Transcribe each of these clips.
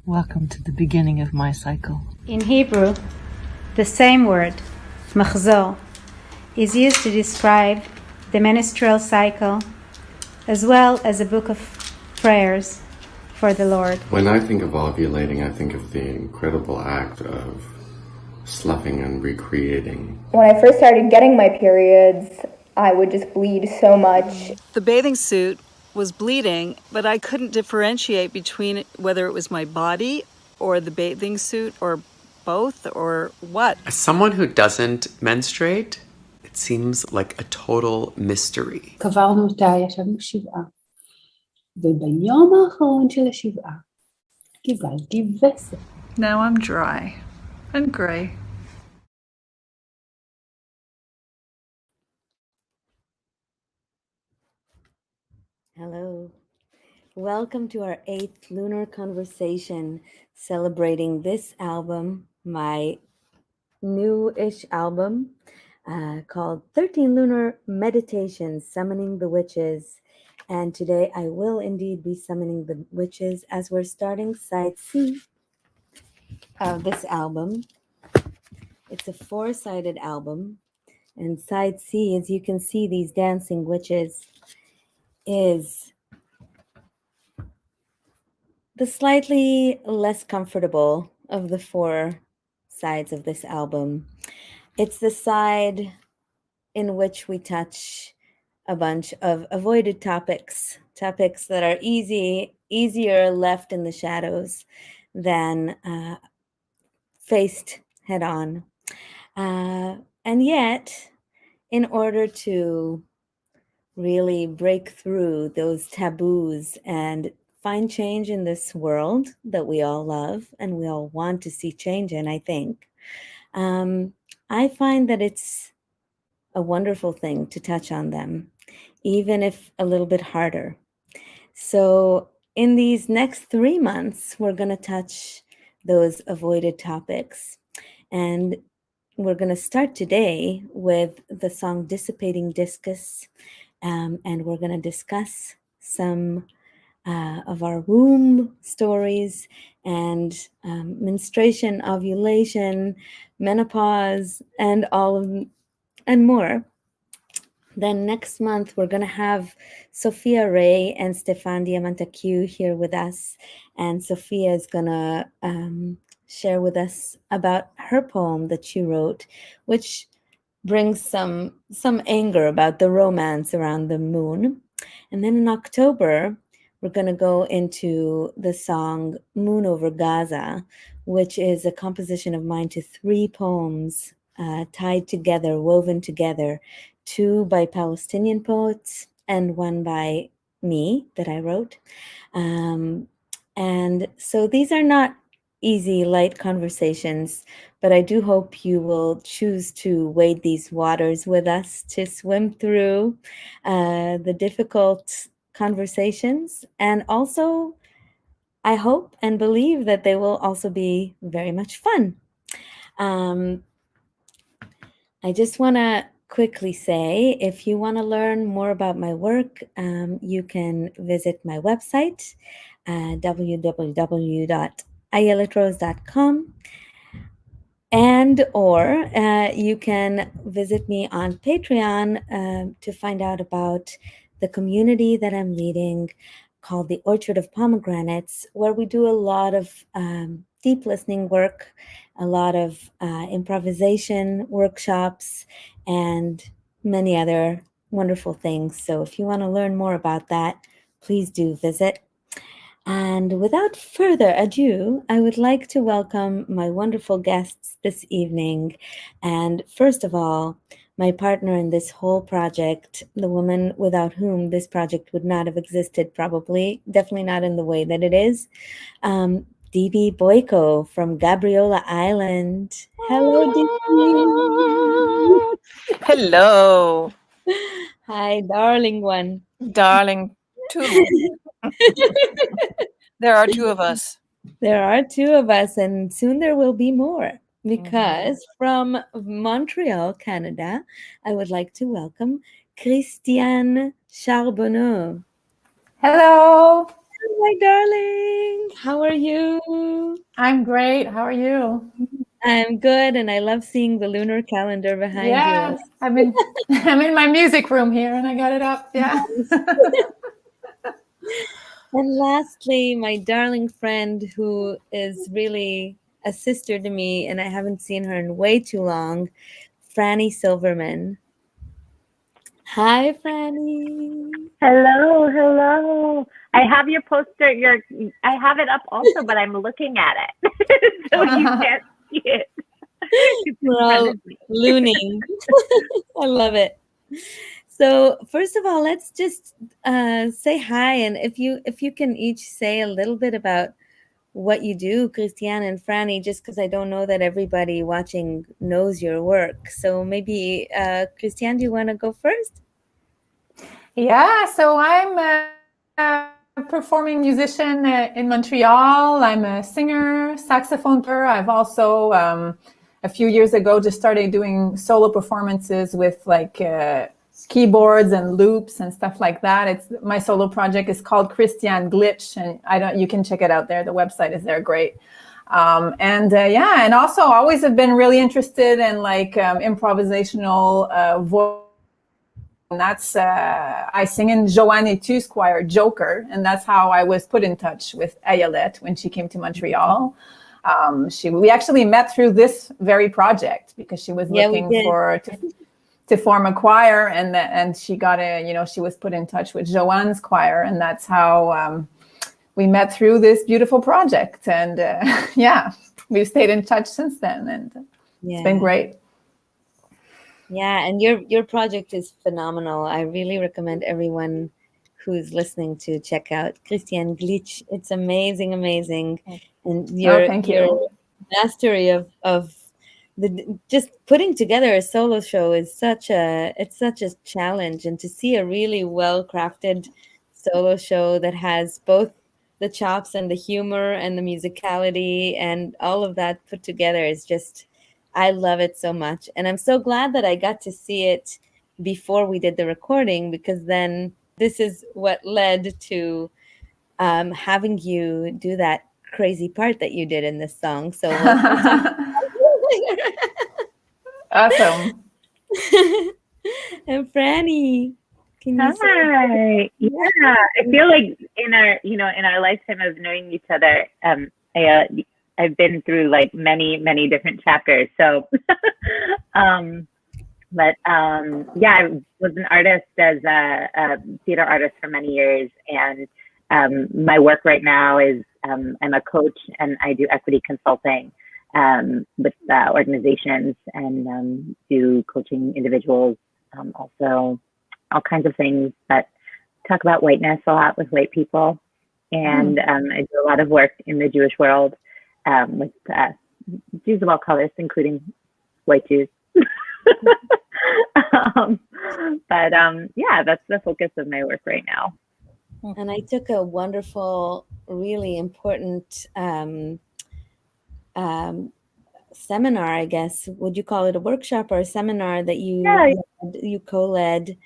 Welcome to the beginning of my cycle. In Hebrew, the same word, machzor, is used to describe the menstrual cycle as well as a book of prayers for the Lord. When I think of ovulating, I think of the incredible act of sloughing and recreating. When I first started getting my periods, I would just bleed so much. The bathing suit was bleeding, but I couldn't differentiate between whether it was my body or the bathing suit or both or what. As someone who doesn't menstruate, it seems like a total mystery. קברנו אותה, ישבנו שבעה. וביום האחרון של השבעה, קיבלתי וסת. Now I'm dry and grey. Hello. Welcome to our 8th Lunar Conversation, celebrating this album, my new-ish album, called 13 Lunar Meditations, Summoning the Witches. And today I will indeed be summoning the witches as we're starting side C of this album. It's a 4-sided album. And side C, as you can see, these dancing witches, is the slightly less comfortable of the 4 sides of this album. It's the side in which we touch a bunch of avoided topics that are easier left in the shadows than faced head on. And yet, in order to really break through those taboos and find change in this world that we all love and we all want to see change in, I think, I find that it's a wonderful thing to touch on them, even if a little bit harder. So in these next 3 months, we're going to touch those avoided topics. And we're going to start today with the song Dissipating, Discus. And we're going to discuss some of our womb stories and menstruation, ovulation, menopause, and more. Then next month, we're going to have Sophia Ray and Stefan Diamantakiou here with us. And Sophia is going to share with us about her poem that she wrote, which brings some anger about the romance around the moon. And then in October, we're going to go into the song Moon Over Gaza, which is a composition of mine to 3 poems tied together, woven together, 2 by Palestinian poets and 1 by me that I wrote. And so these are not easy, light conversations, but I do hope you will choose to wade these waters with us to swim through the difficult conversations. And also, I hope and believe that they will also be very much fun. I just want to quickly say, if you want to learn more about my work, you can visit my website, www.ayeletrose.com, and or you can visit me on Patreon to find out about the community that I'm leading called the Orchard of Pomegranates, where we do a lot of deep listening work, a lot of improvisation workshops, and many other wonderful things. So if you want to learn more about that, please do visit. And without further ado, I would like to welcome my wonderful guests this evening. And first of all, my partner in this whole project, the woman without whom this project would not have existed, probably, definitely not in the way that it is, DB Boyko from Gabriola Island. Hello, DB. Hello. Hi, darling one. Darling, too. There are 2 of us. There are 2 of us, and soon there will be more. Because from Montreal, Canada, I would like to welcome Christiane Charbonneau. Hello. my darling. How are you? I'm great. How are you? I'm good, and I love seeing the lunar calendar behind Yeah, you. I'm in my music room here, and I got it up. Yeah. And lastly, my darling friend who is really a sister to me, and I haven't seen her in way too long, Franny Silverman. Hi, Franny. Hello, hello. I have your poster. I have it up also, but I'm looking at it, so you can't see it. We're all looning. I love it. So first of all, let's just say hi, and if you can each say a little bit about what you do, Christiane and Franny, just because I don't know that everybody watching knows your work. So maybe Christiane, do you want to go first? Yeah, so I'm a performing musician in Montreal. I'm a singer, saxophone player. I've also a few years ago just started doing solo performances with like keyboards and loops and stuff like that. It's my solo project is called Christiane Glitch, and you can check it out there. The website is there, great. And also always have been really interested in like improvisational voice. And that's I sing in Joanne Etu's choir, Joker, and that's how I was put in touch with Ayelet when she came to Montreal. We actually met through this very project because she was looking to form a choir, and she got she was put in touch with Joanne's choir, and that's how we met through this beautiful project. And yeah, we've stayed in touch since then, and it's been great. Yeah, and your project is phenomenal. I really recommend everyone who's listening to check out Christiane Glitch. It's amazing, amazing. And your mastery of the just putting together a solo show is such a challenge, and to see a really well-crafted solo show that has both the chops and the humor and the musicality and all of that put together is just, I love it so much. And I'm so glad that I got to see it before we did the recording, because then this is what led to having you do that crazy part that you did in this song. So awesome. And Franny, can you Hi. Yeah, I feel like in our lifetime of knowing each other, I've been through like many different chapters. So, yeah, I was an artist as a theater artist for many years, and my work right now is I'm a coach, and I do equity consulting with organizations, and do coaching individuals, also all kinds of things that talk about whiteness a lot with white people. And I do a lot of work in the Jewish world with Jews of all colors, including white Jews. But yeah, that's the focus of my work right now. And I took a wonderful, really important seminar, I guess. Would you call it a workshop or a seminar that you co-led,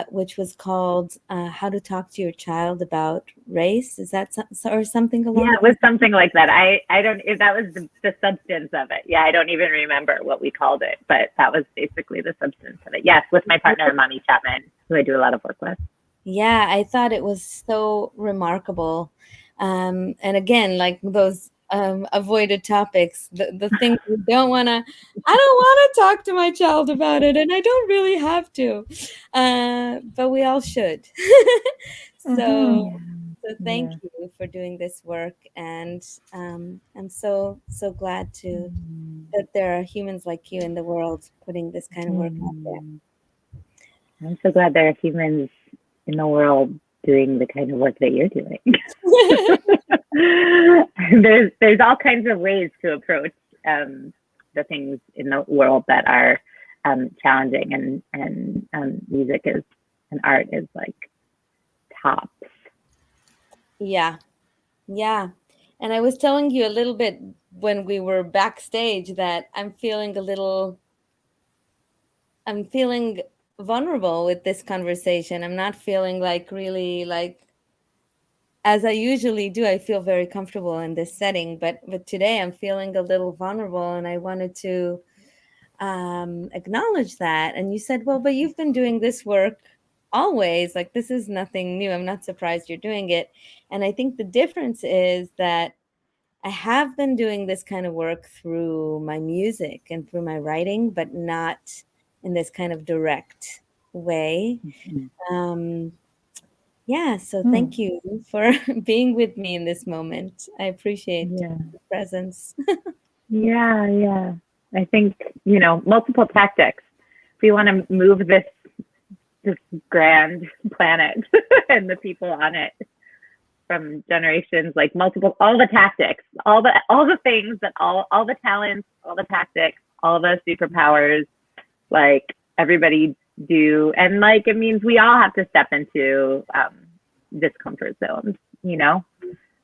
which was called How to Talk to Your Child About Race? Is that or something along? Yeah, it was something like that. I don't, if that was the substance of it. Yeah, I don't even remember what we called it, but that was basically the substance of it. Yes, with my partner, Mommy Chapman, who I do a lot of work with. Yeah, I thought it was so remarkable. And again, like those avoided topics, the things you don't want to, I don't want to talk to my child about it, and I don't really have to, but we all should. So thank you for doing this work, and I'm so glad that there are humans like you in the world putting this kind of work out there. I'm so glad there are humans in the world doing the kind of work that you're doing. There's all kinds of ways to approach the things in the world that are challenging, and music is and art is like tops. Yeah. And I was telling you a little bit when we were backstage that I'm feeling vulnerable with this conversation. I'm not feeling like really like as I usually do, I feel very comfortable in this setting, but today I'm feeling a little vulnerable, and I wanted to acknowledge that. And you said, well, but you've been doing this work always, like this is nothing new. I'm not surprised you're doing it. And I think the difference is that I have been doing this kind of work through my music and through my writing, but not in this kind of direct way. Yeah, so thank you for being with me in this moment. I appreciate your presence. Yeah. I think, multiple tactics. If we want to move this grand planet and the people on it from generations, like all the tactics, all the things that all the talents, all the tactics, all the superpowers, like everybody do. And like, it means we all have to step into discomfort zones,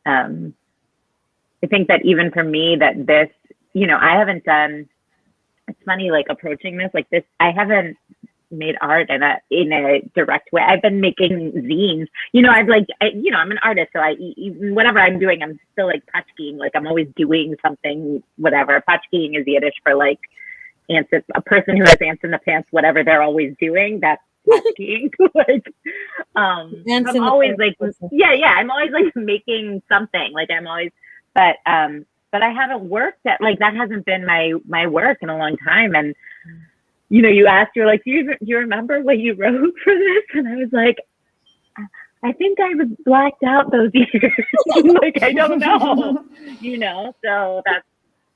I think that even for me that this, I haven't done, it's funny, like approaching this, like this, I haven't made art in a direct way. I've been making zines, I'm an artist. So whatever I'm doing, I'm still like patchkeying, like I'm always doing something, whatever. Patchkeying is Yiddish for like a person who has ants in the pants, whatever they're always doing, that's patchkeying. I'm always like, I'm always like making something, like I'm always, but I haven't worked at, like, that hasn't been my work in a long time. And, you asked, you're like, do you remember what you wrote for this? And I was like, I think I was blacked out those years. Like, I don't know, so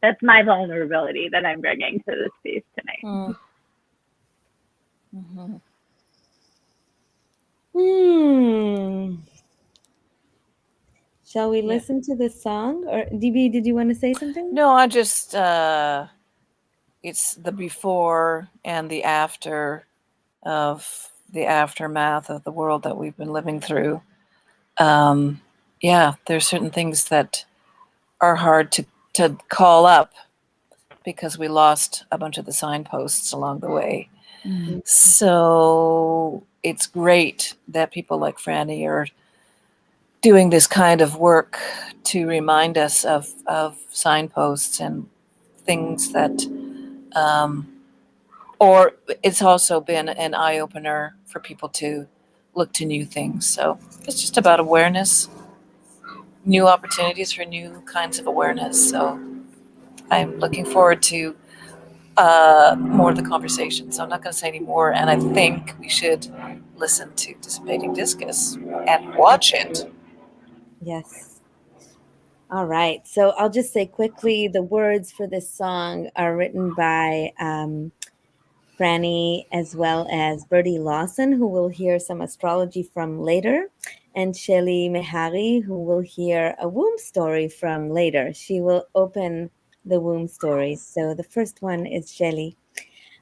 that's my vulnerability that I'm bringing to this piece tonight. Shall we listen to this song? Or DB, did you want to say something? No, I just, it's the before and the after of the aftermath of the world that we've been living through. There's certain things that are hard to call up because we lost a bunch of the signposts along the way. So it's great that people like Franny are doing this kind of work to remind us of signposts and things that, or it's also been an eye-opener for people to look to new things. So it's just about awareness, new opportunities for new kinds of awareness. So I'm looking forward to more of the conversation. So I'm not going to say any more. And I think we should listen to Dissipating Discus and watch it. Yes. All right. So I'll just say quickly, the words for this song are written by Franny as well as Bertie Lawson, who we'll hear some astrology from later, and Shelly Mehari, who will hear a womb story from later. She will open the womb stories. So the first one is Shelly,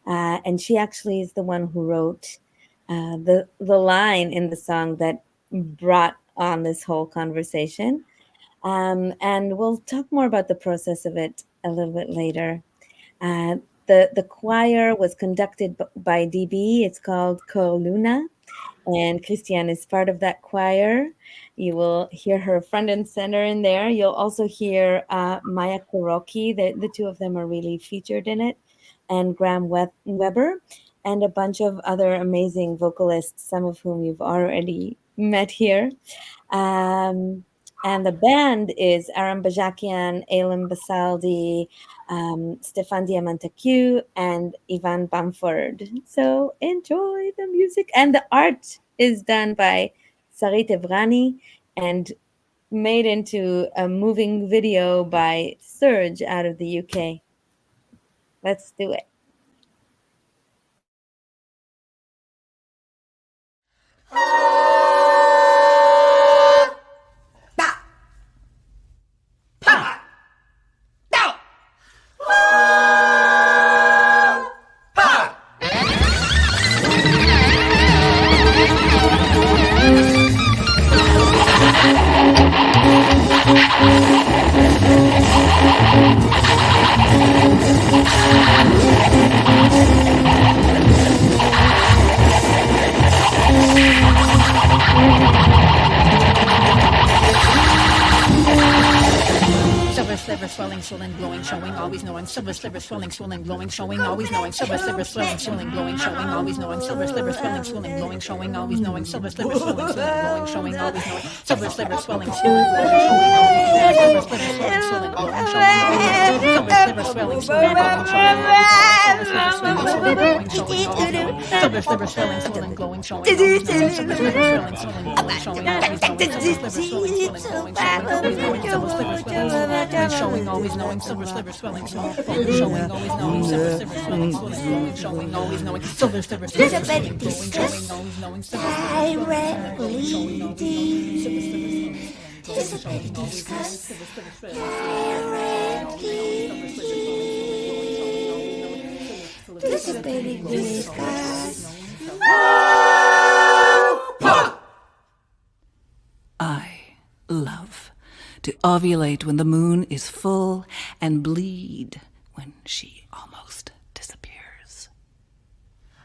and she actually is the one who wrote the line in the song that brought on this whole conversation. And we'll talk more about the process of it a little bit later. The choir was conducted by DB. It's called Cor Luna, and Christiane is part of that choir. You will hear her front and center in there. You'll also hear Maya Kuroki. The two of them are really featured in it, and Graham Weber, and a bunch of other amazing vocalists, some of whom you've already met here. And the band is Aram Bajakian, Elam Basaldi, Stefan Diamantacu, and Ivan Bamford. So enjoy the music. And the art is done by Sarit Evrani and made into a moving video by Serge out of the UK. Let's do it. sliver, swelling, swollen, glowing, showing, always knowing. Silver sliver, swelling, swollen, glowing, showing, always knowing. Silver sliver, swelling, swollen, glowing, showing, always knowing. Silver sliver, swelling, swollen, glowing, showing, always knowing. Silver sliver, swelling, swollen, glowing, showing, always knowing. Silver sliver, swelling, swollen, glowing, showing, always knowing. Silver sliver, swelling, swollen, glowing, showing, always knowing. Silver sliver, swelling, swollen, glowing, showing, always knowing. Silver sliver, swelling, swollen, glowing, showing, always knowing. Silver sliver, swelling, swollen, glowing, showing, always knowing. Silver sliver, swelling, swollen, glowing, showing, always knowing. Silver sliver, swelling, swollen, showing, always knowing. Silver sliver, swelling, swollen, showing, always knowing. Silver sliver, swelling, swollen, glowing, showing, always knowing. Silver sliver, swelling, swollen, glowing, showing, always knowing. Silver sliver, swelling, glowing, showing, always knowing. Dissipating, discuss, dissipating, discuss. I love to ovulate when the moon is full and bleed when she almost disappears.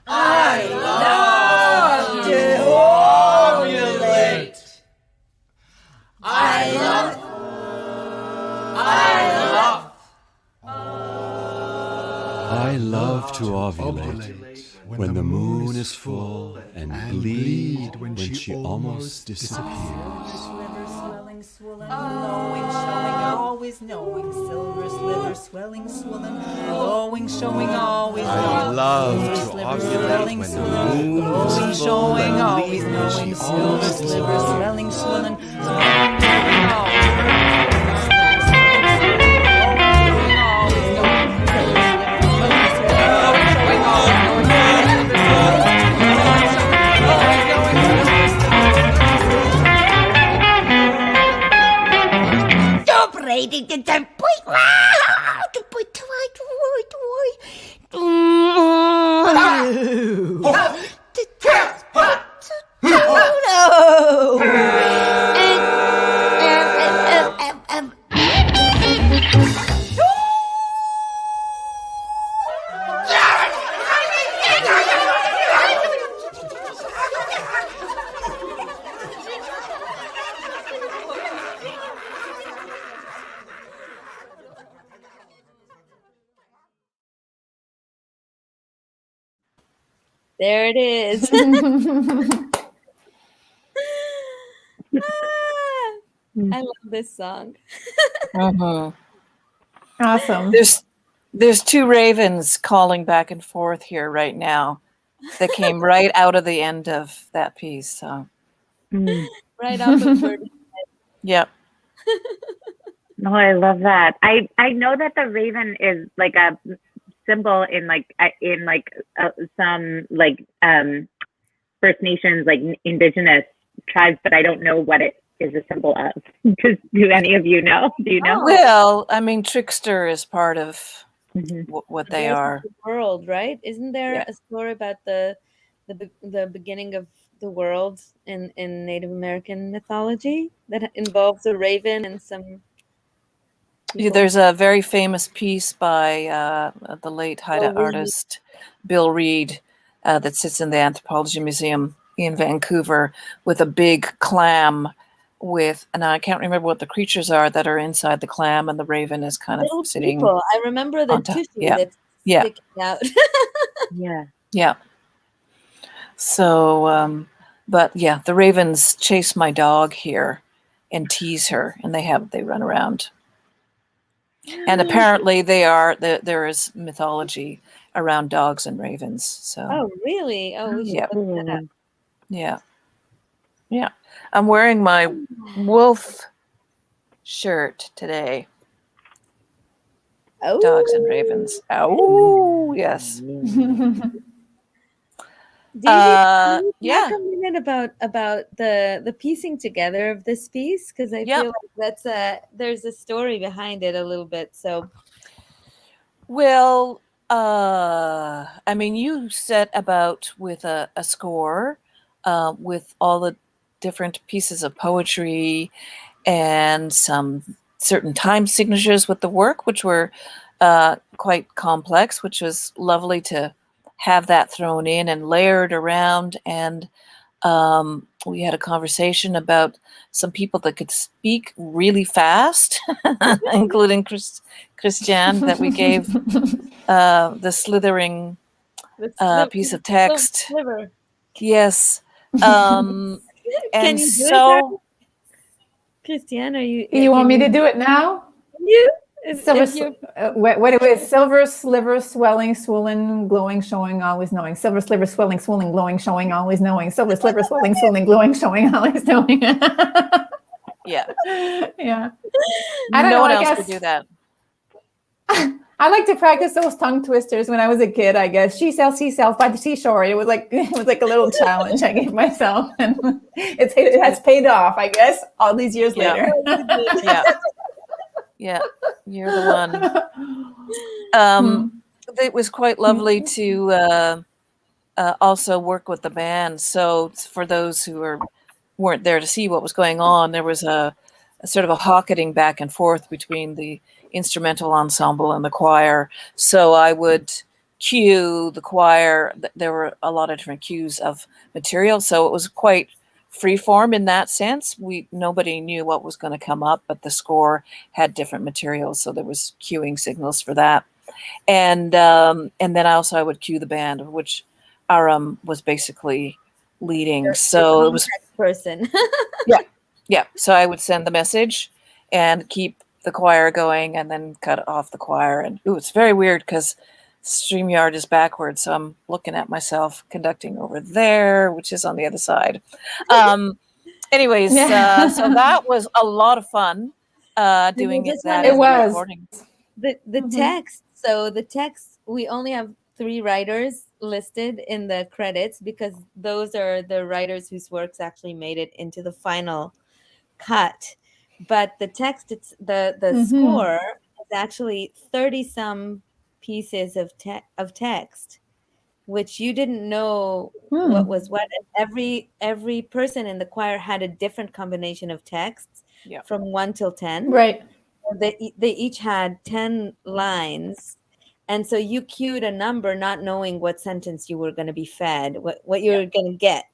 I love to ovulate. I love to ovulate when the moon is full and bleed when she almost disappears. Swelling, swollen, glowing, showing, always knowing. Silver sliver, swelling, swollen, glowing, showing, always knowing. I love to ovulate when the moon is full and bleed when she Silver sliver, swelling, swollen, There it is. I love this song. Awesome. There's two ravens calling back and forth here right now that came right out of the end of that piece. So Right off of Birdie's head. Yep. No, I love that. I know that the raven is like a symbol in some First Nations, like indigenous tribes, but I don't know what it is a symbol of. Do any of you know? Do you know? Well, I mean, trickster is part of what they are. The world, right? Isn't there a story about the beginning of the world in Native American mythology that involves a raven and some? There's a very famous piece by the late Haida artist Bill Reed that sits in the Anthropology Museum in Vancouver with a big clam and I can't remember what the creatures are that are inside the clam, and the raven is kind of sitting. People. I remember the tissue that's sticking out. Yeah. So, but yeah, the ravens chase my dog here and tease her, and they run around. And apparently there is mythology around dogs and ravens. So. Oh, really? Oh, we should look that up. Yeah. Yeah. I'm wearing my wolf shirt today. Oh. Dogs and ravens. Oh, yes. Can you talk a minute about the piecing together of this piece? Because I feel like there's a story behind it a little bit. So, well, I mean, you set about with a score with all the different pieces of poetry and some certain time signatures with the work, which were quite complex, which was lovely to have that thrown in and layered around. And We had a conversation about some people that could speak really fast, including Christiane, that we gave the slithering piece of text. Sliver. Yes. Can And you do so, it, Christiane? Are you? You want me to do it now? You? Silver, what it was, silver, sliver, swelling, swollen, glowing, showing, always knowing. Silver, sliver, swelling, swollen, glowing, showing, always knowing. Silver, sliver, swelling, swollen, glowing, showing, always knowing. yeah. Yeah. I don't no know, one I else guess could do that. I like to practice those tongue twisters when I was a kid, I guess. She sells seashells by the seashore. It was like a little challenge I gave myself. And it has paid off, I guess, all these years later. Yeah. Yeah, you're the one. It was quite lovely to also work with the band. So for those who weren't there to see what was going on, there was a sort of a hawketing back and forth between the instrumental ensemble and the choir. So I would cue the choir. There were a lot of different cues of material, so it was quite freeform in that sense. Nobody knew what was going to come up, but the score had different materials, so there was cueing signals for that. And then I would cue the band, which Aram was basically leading. So it was person. yeah. So I would send the message and keep the choir going, and then cut off the choir. And it's very weird because StreamYard is backwards, so I'm looking at myself conducting over there, which is on the other side. Anyways, so that was a lot of fun doing it. That it was recording. The text. So the text, we only have 3 writers listed in the credits because those are the writers whose works actually made it into the final cut. But the text, it's the score is actually 30-some pieces of text, which you didn't know what was what. And every person in the choir had a different combination of texts from 1 till 10. Right. They each had 10 lines. And so you cued a number not knowing what sentence you were going to be fed, what you were going to get.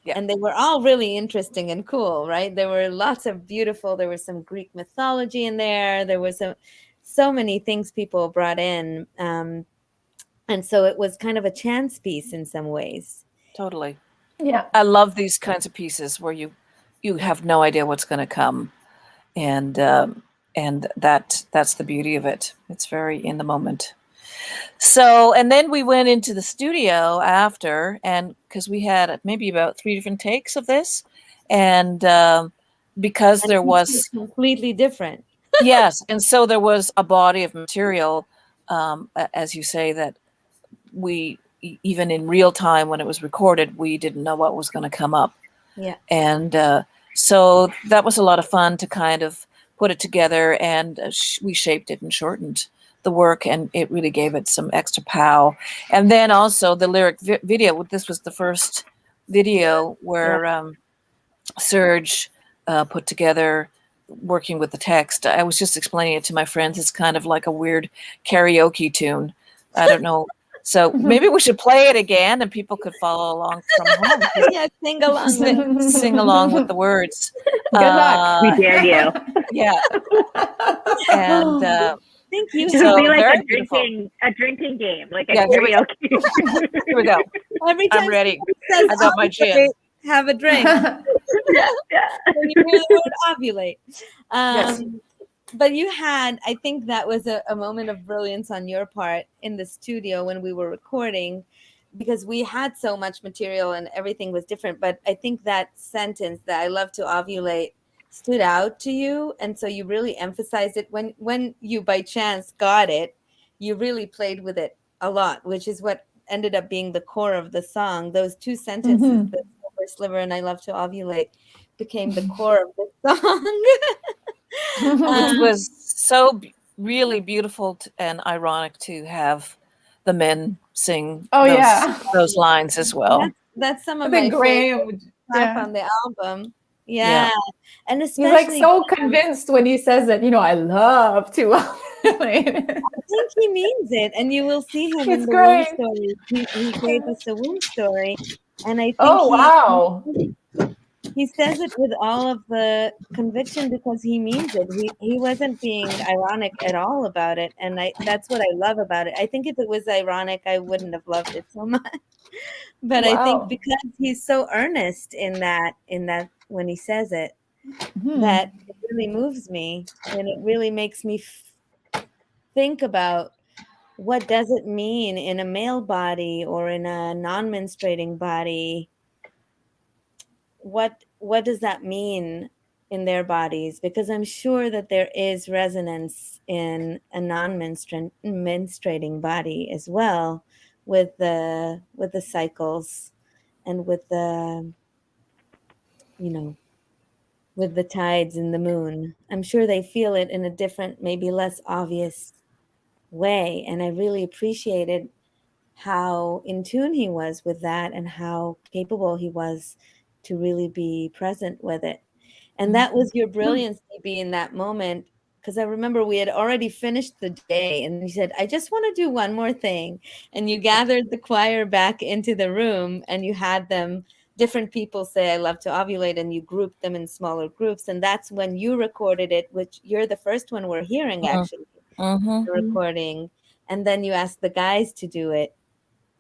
Yeah. And they were all really interesting and cool, right? There were lots of beautiful, there was some Greek mythology in there. There was so many things people brought in. And so it was kind of a chance piece in some ways. Totally. Yeah. I love these kinds of pieces where you have no idea what's going to come. And that's the beauty of it. It's very in the moment. So, and then we went into the studio after, and because we had maybe about 3 different takes of this, and because there was completely different. Yes, and so there was a body of material, as you say, that we even in real time when it was recorded, we didn't know what was going to come up. Yeah, and so that was a lot of fun to kind of put it together, and we shaped it and shortened the work, and it really gave it some extra pow. And then also the lyric video. This was the first video where Serge put together, working with the text. I was just explaining it to my friends. It's kind of like a weird karaoke tune. I don't know. So maybe we should play it again, and people could follow along from home. Yeah, sing along. Sing along with the words. Good luck. We dare you. Yeah. And thank you. It would be like a drinking game, like a karaoke. Here we go. Every time I'm ready. Says, I got my gin. Have a drink. When you really would ovulate. Yes. But you had, I think that was a moment of brilliance on your part in the studio when we were recording, because we had so much material and everything was different. But I think that sentence that I love to ovulate stood out to you. And so you really emphasized it. When you by chance got it, you really played with it a lot, which is what ended up being the core of the song. Those 2 sentences, the silver sliver and I love to ovulate, became the core of the song. Which was so really beautiful and ironic to have the men sing those lines as well. That's some of my favorite stuff on the album. Yeah. And especially he's like so convinced when he says that, I love to ovulate. I think he means it, and you will see him in the womb story. He gave us the womb story. And I think wow. he says it with all of the conviction because he means it. He wasn't being ironic at all about it. And that's what I love about it. I think if it was ironic, I wouldn't have loved it so much. But I think because he's so earnest in that when he says it, that it really moves me, and it really makes me think about what does it mean in a male body or in a non-menstruating body. What does that mean in their bodies? Because I'm sure that there is resonance in a non-menstruating body as well, with the cycles and with the with the tides and the moon. I'm sure they feel it in a different, maybe less obvious way. And I really appreciated how in tune he was with that and how capable he was to really be present with it. And that was your brilliance, DB, in that moment. Because I remember we had already finished the day and you said, I just want to do one more thing. And you gathered the choir back into the room and you had them, different people say, I love to ovulate, and you grouped them in smaller groups. And that's when you recorded it, which you're the first one we're hearing, actually, the recording. And then you asked the guys to do it.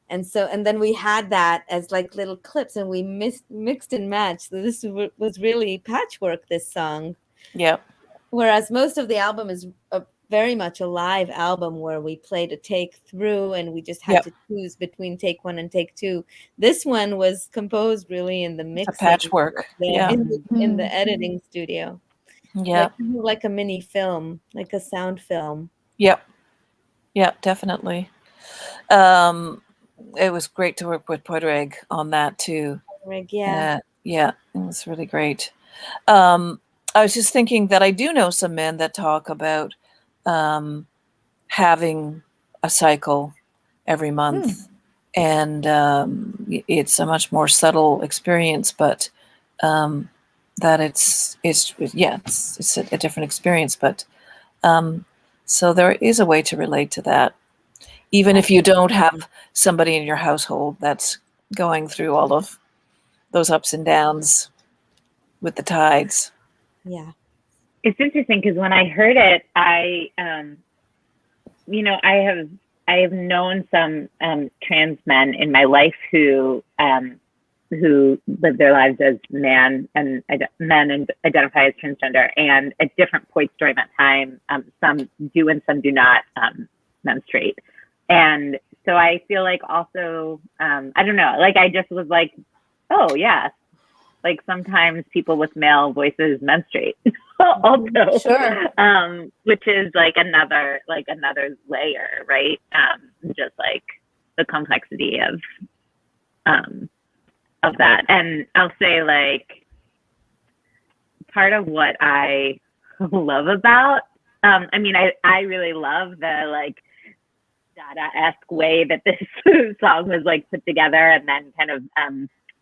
And then we had that as like little clips, and we mixed and matched. So this was really patchwork, this song. Yep. Whereas most of the album is very much a live album where we played a take through and we just had to choose between take 1 and take 2. This one was composed really in the mixing. It's a patchwork. In the editing studio. Yeah. Like a mini film, like a sound film. Yep. Yeah, definitely. It was great to work with Podreg on that too. Yeah. Yeah, it was really great. I was just thinking that I do know some men that talk about having a cycle every month, and it's a much more subtle experience, but that it's a different experience. But so there is a way to relate to that. Even if you don't have somebody in your household that's going through all of those ups and downs with the tides. Yeah. It's interesting because when I heard it, I have known some trans men in my life who live their lives as men and identify as transgender, and at different points during that time, some do and some do not menstruate. And so I feel like also, I don't know, like I just was like, oh yeah, like sometimes people with male voices menstruate also, sure. Which is like another layer, right? Just like the complexity of that. And I'll say like part of what I love about, I really love the like Dada-esque way that this song was like put together and then kind of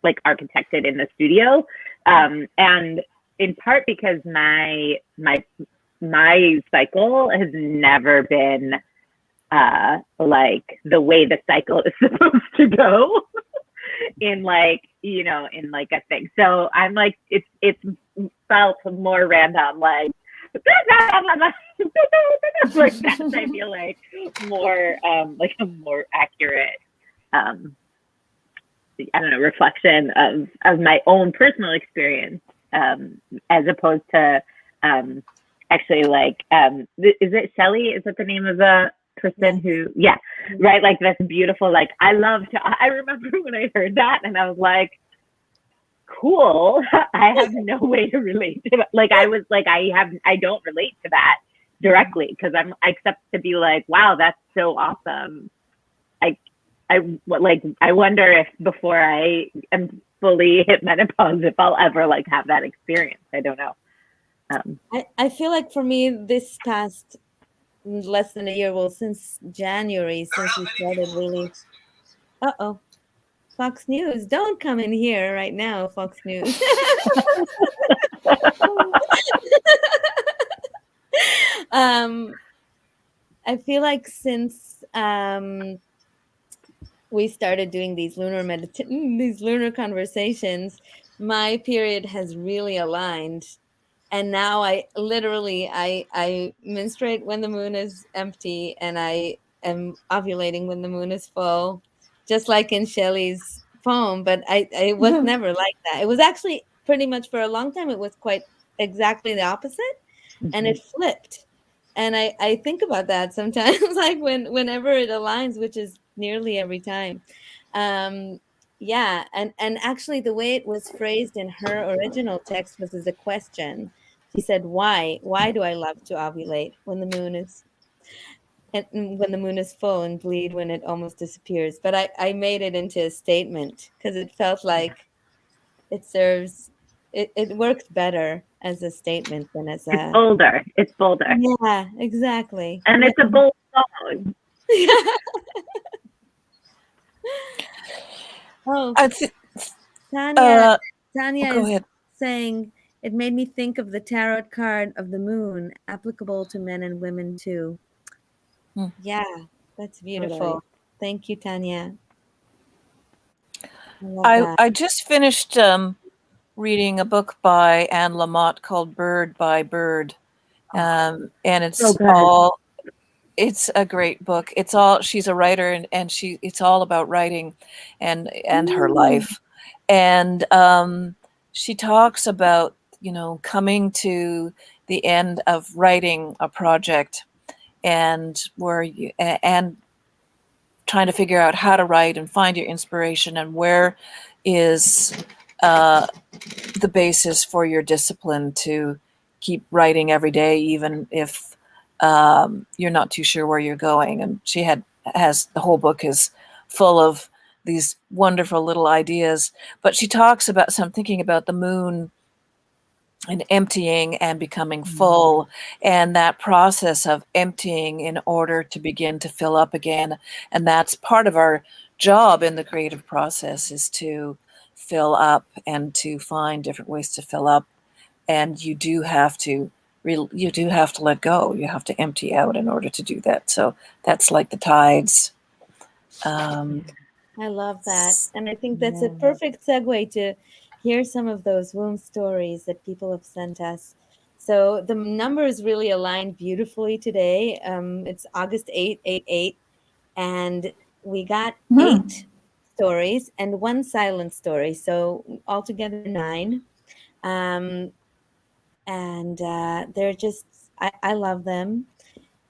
like architected in the studio, and in part because my cycle has never been like the way the cycle is supposed to go in like a thing. So I'm like it's felt more random, like like that's, I feel like more like a more accurate I don't know, reflection of my own personal experience, as opposed to actually like is it Shelley? Is that the name of the person who right, like this beautiful, like I remember when I heard that and I was like, cool. I have no way to relate to that. Like I was like, I don't relate to that directly because I accept to be like, wow, that's so awesome. I wonder if before I am fully hit menopause, if I'll ever like have that experience. I don't know. I feel like for me, this past less than a year, well, since January, since we started really. Fox News, don't come in here right now, Fox News. I feel like since we started doing these lunar conversations, my period has really aligned. And now I menstruate when the moon is empty, and I am ovulating when the moon is full, just like in Shelley's poem. But I was never like that. It was actually pretty much for a long time, it was quite exactly the opposite, and it flipped. And I think about that sometimes, like whenever it aligns, which is nearly every time. Yeah, and actually the way it was phrased in her original text was as a question. She said, "Why? Why do I love to ovulate when the moon is full and bleed when it almost disappears?" But I made it into a statement because it felt like it serves it works better as a statement than as a. It's bolder. It's bolder. Yeah, exactly. And it's a bold song. Oh, Tanya go is ahead. saying it made me think of the tarot card of the moon, applicable to men and women too. Yeah, that's beautiful. Totally. Thank you, Tanya. I just finished reading a book by Anne Lamott called Bird by Bird. And it's it's a great book. She's a writer, and it's all about writing and her life. And she talks about, coming to the end of writing a project and trying to figure out how to write and find your inspiration, and where is the basis for your discipline to keep writing every day, even if you're not too sure where you're going. And she has the whole book is full of these wonderful little ideas, but she talks about thinking about the moon and emptying and becoming full, and that process of emptying in order to begin to fill up again. And that's part of our job in the creative process, is to fill up and to find different ways to fill up. And you do have to let go. You have to empty out in order to do that. So that's like the tides. I love that. And I think that's a perfect segue to hear some of those womb stories that people have sent us. So the numbers really aligned beautifully today. It's August 888, and we got 8 stories and 1 silent story. So altogether 9. And they're just, I love them.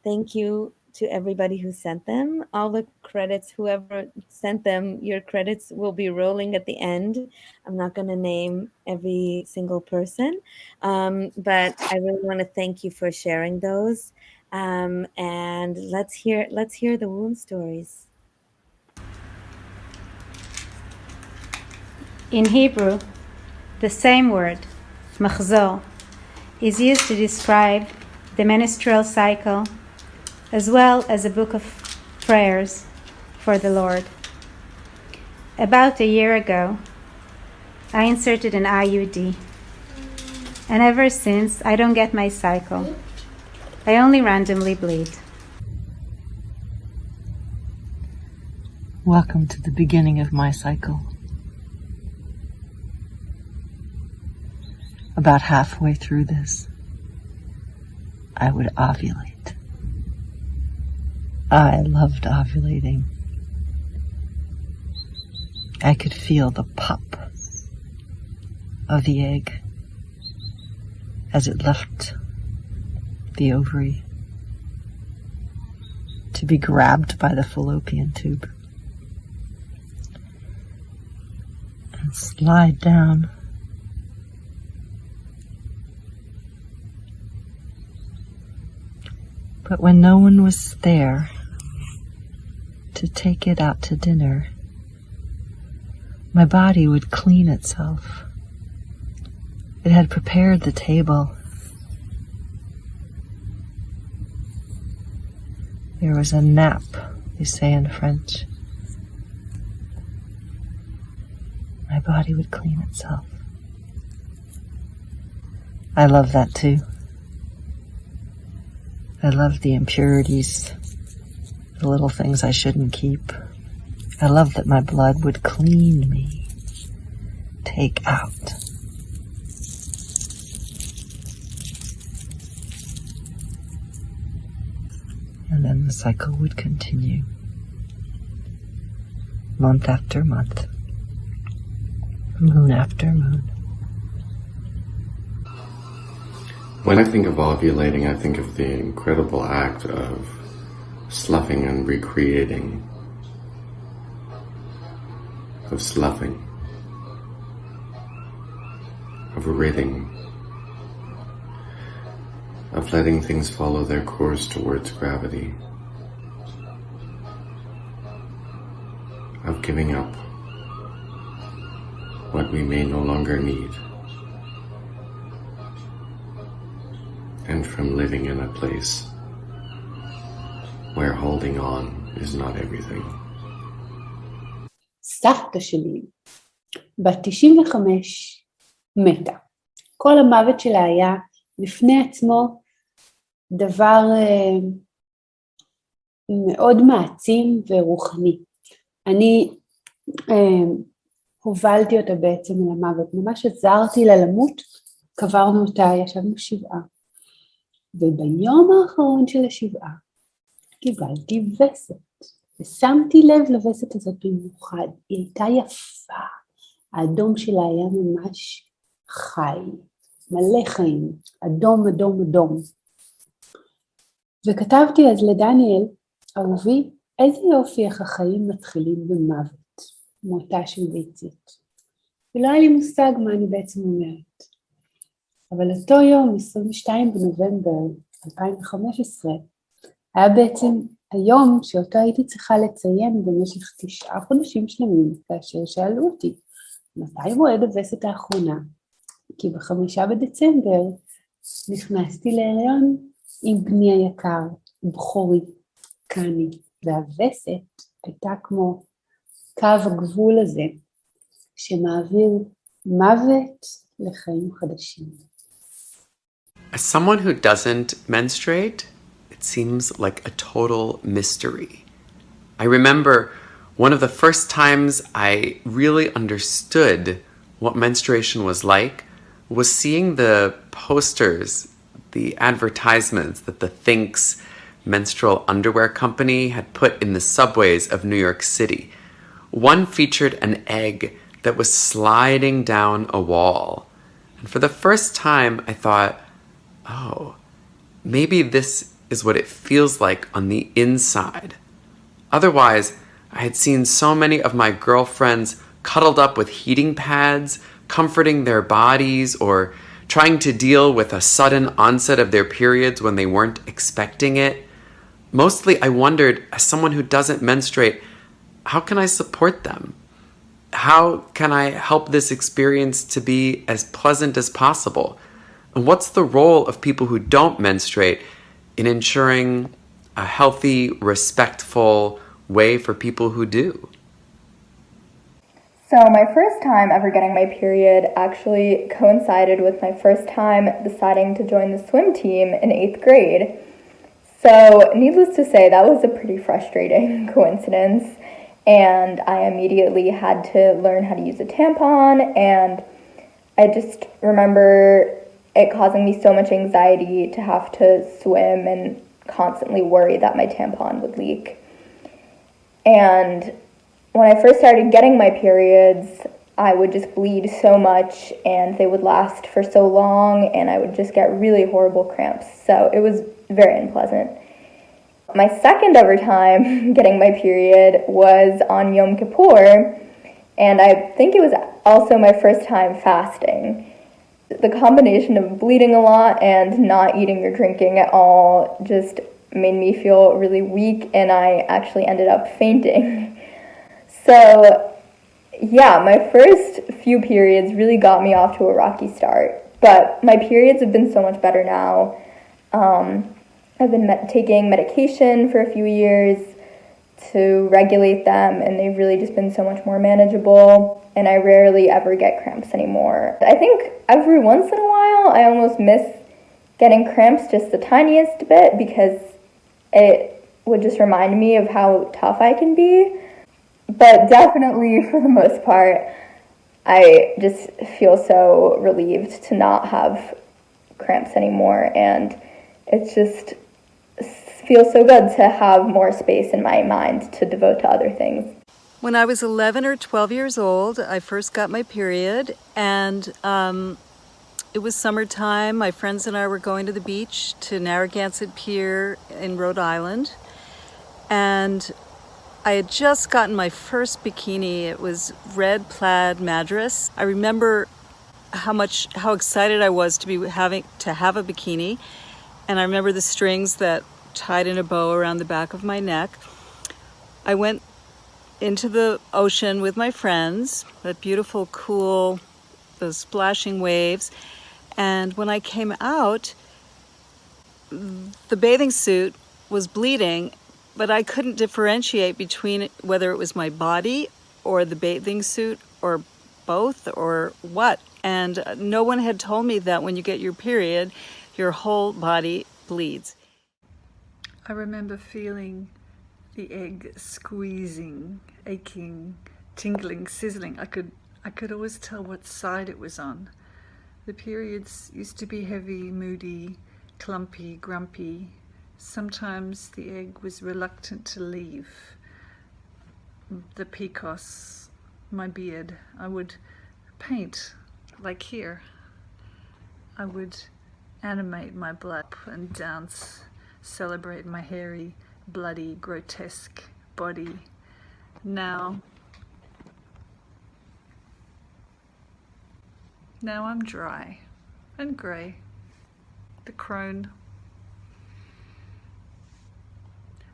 Thank you to everybody who sent them. All the credits, whoever sent them, your credits will be rolling at the end. I'm not going to name every single person, but I really want to thank you for sharing those. And let's hear the womb stories. In Hebrew, the same word, machzor, is used to describe the menstrual cycle, as well as a book of prayers for the Lord. About a year ago, I inserted an IUD, and ever since, I don't get my cycle. I only randomly bleed. Welcome to the beginning of my cycle. About halfway through this, I would ovulate. I loved ovulating. I could feel the pop of the egg as it left the ovary to be grabbed by the fallopian tube and slide down But when no one was there to take it out to dinner, my body would clean itself. It had prepared the table. There was a nap, they say in French. My body would clean itself. I love that too. I love the impurities, the little things I shouldn't keep. I loved that my blood would clean me, take out. And then the cycle would continue, month after month, moon after moon. When I think of ovulating, I think of the incredible act of sloughing and recreating, of sloughing, of ridding, of letting things follow their course towards gravity, of giving up what we may no longer need, and from living in a place where holding on is not everything. סבתא שלי, בת 95, מתה. כל המוות שלה היה לפני עצמו דבר מאוד מעצים ורוחני. אני הובלתי אותה בעצם אל המוות, ממש עזרתי לה למות, קברנו אותה, ישבנו שבעה. וביום האחרון של השבעה קיבלתי וסת, ושמתי לב לווסת הזאת במיוחד, היא הייתה יפה, האדום שלה היה ממש חי, מלא חיים, אדום אדום אדום. וכתבתי אז לדניאל, אהובי, איזה יופי איך החיים מתחילים במוות, מותה של ביצית. ולא היה לי מושג מה אני בעצם אומרת. אבל אותו יום, 22 בנובמבר 2015, היה בעצם היום שאותו הייתי צריכה לציין במשך 9 חודשים שלמים, כאשר שאלו אותי, מתי מועד הווסת האחרונה? כי ב5 בדצמבר נכנסתי להיריון עם בני היקר, בכורי, קני, והווסת הייתה כמו קו הגבול הזה, שמעביר מוות לחיים חדשים. As someone who doesn't menstruate, it seems like a total mystery. I remember one of the first times I really understood what menstruation was like was seeing the posters, the advertisements that the Thinx menstrual underwear company had put in the subways of New York City. One featured an egg that was sliding down a wall. And for the first time, I thought, oh, maybe this is what it feels like on the inside. Otherwise, I had seen so many of my girlfriends cuddled up with heating pads, comforting their bodies, or trying to deal with a sudden onset of their periods when they weren't expecting it. Mostly, I wondered, as someone who doesn't menstruate, how can I support them? How can I help this experience to be as pleasant as possible? And what's the role of people who don't menstruate in ensuring a healthy, respectful way for people who do? So my first time ever getting my period actually coincided with my first time deciding to join the swim team in 8th grade. So needless to say, that was a pretty frustrating coincidence. And I immediately had to learn how to use a tampon, and I just remember it causing me so much anxiety to have to swim and constantly worry that my tampon would leak. And when I first started getting my periods, I would just bleed so much and they would last for so long and I would just get really horrible cramps. So it was very unpleasant. My second ever time getting my period was on Yom Kippur, and I think it was also my first time fasting. The combination of bleeding a lot and not eating or drinking at all just made me feel really weak, and I actually ended up fainting. So yeah, my first few periods really got me off to a rocky start, but my periods have been so much better now. I've been taking medication for a few years to regulate them, and they've really just been so much more manageable, and I rarely ever get cramps anymore. I think every once in a while I almost miss getting cramps just the tiniest bit because it would just remind me of how tough I can be. But definitely, for the most part, I just feel so relieved to not have cramps anymore, and it just feels so good to have more space in my mind to devote to other things. When I was 11 or 12 years old, I first got my period, and it was summertime. My friends and I were going to the beach to Narragansett Pier in Rhode Island, and I had just gotten my first bikini. It was red plaid madras. I remember how excited I was to have a bikini, and I remember the strings that tied in a bow around the back of my neck. I went into the ocean with my friends, that beautiful, cool, those splashing waves. And when I came out, the bathing suit was bleeding, but I couldn't differentiate between whether it was my body or the bathing suit or both or what. And no one had told me that when you get your period, your whole body bleeds. I remember feeling the egg squeezing, aching, tingling, sizzling. I could always tell what side it was on. The periods used to be heavy, moody, clumpy, grumpy. Sometimes the egg was reluctant to leave. The PCOS, my beard, I would paint, like here. I would animate my blood and dance, celebrate my hairy, bloody, grotesque body. Now I'm dry and grey. The crone.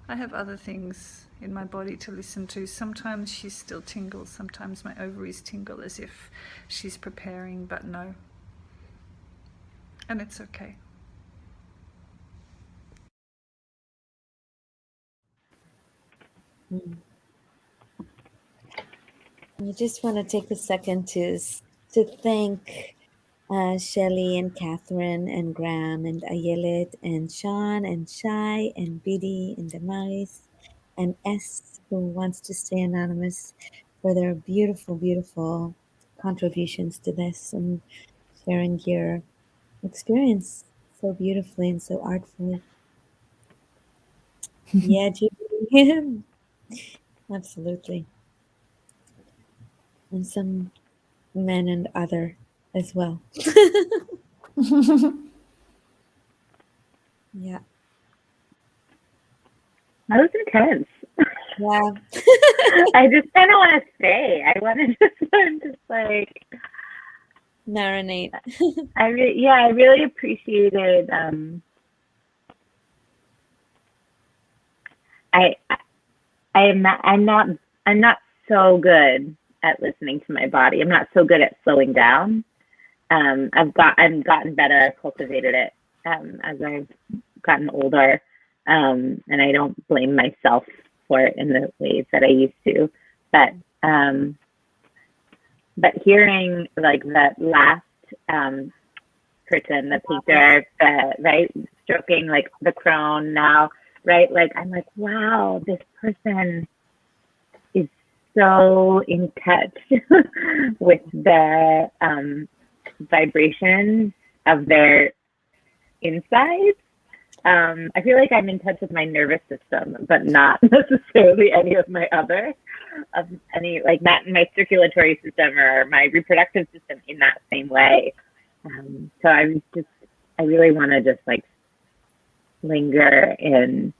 I have other things in my body to listen to. Sometimes she still tingles, sometimes my ovaries tingle as if she's preparing, but no. And it's okay. I just want to take a second to thank Shelley and Catherine and Graham and Ayelet and Sean and Shai and Biddy and Damaris and S, who wants to stay anonymous, for their beautiful, beautiful contributions to this and sharing your experience so beautifully and so artfully. Yeah, Judy. Absolutely. And some men and other as well. Yeah. That was intense. Yeah. I just kind of want to stay. I want to just like marinate. I really appreciated. I'm not so good at listening to my body. I'm not so good at slowing down. I've gotten better. I've cultivated it as I've gotten older, and I don't blame myself for it in the ways that I used to. But hearing like that last person, the painter, right, stroking like the crone now, right? Like I'm like, wow, this person is so in touch with the vibrations of their insides. I feel like I'm in touch with my nervous system, but not necessarily any of my other, like not my circulatory system or my reproductive system in that same way. So I really want to just like linger in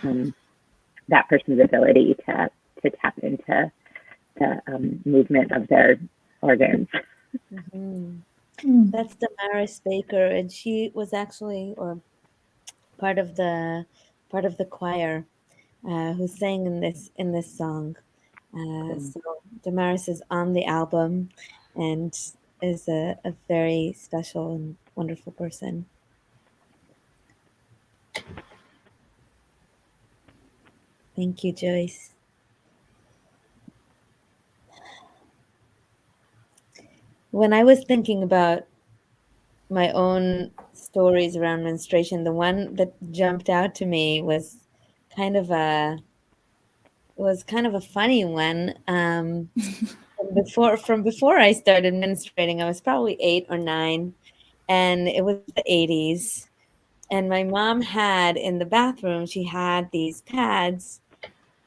that person's ability to tap into the movement of their organs. Mm-hmm. That's Damaris Baker, and she was actually part of the choir who sang in this song. So Damaris is on the album and is a very special and wonderful person. Thank you, Joyce. When I was thinking about my own stories around menstruation, the one that jumped out to me was kind of was kind of a funny one. From before I started menstruating, I was probably 8 or 9, and it was the 80s. And my mom had in the bathroom, she had these pads,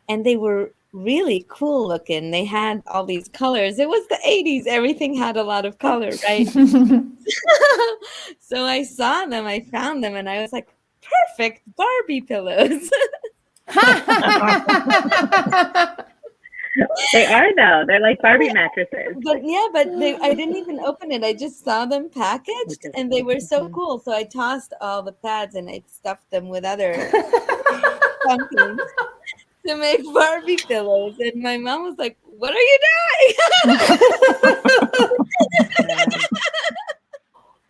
and they were really cool looking. They had all these colors. It was the 80s. Everything had a lot of color, right? So I saw them, I found them, and I was like, perfect Barbie pillows. They are, though. They're like Barbie mattresses. But I didn't even open it. I just saw them packaged, and they were so cool. So I tossed all the pads and I stuffed them with other something to make Barbie pillows. And my mom was like, "What are you doing?"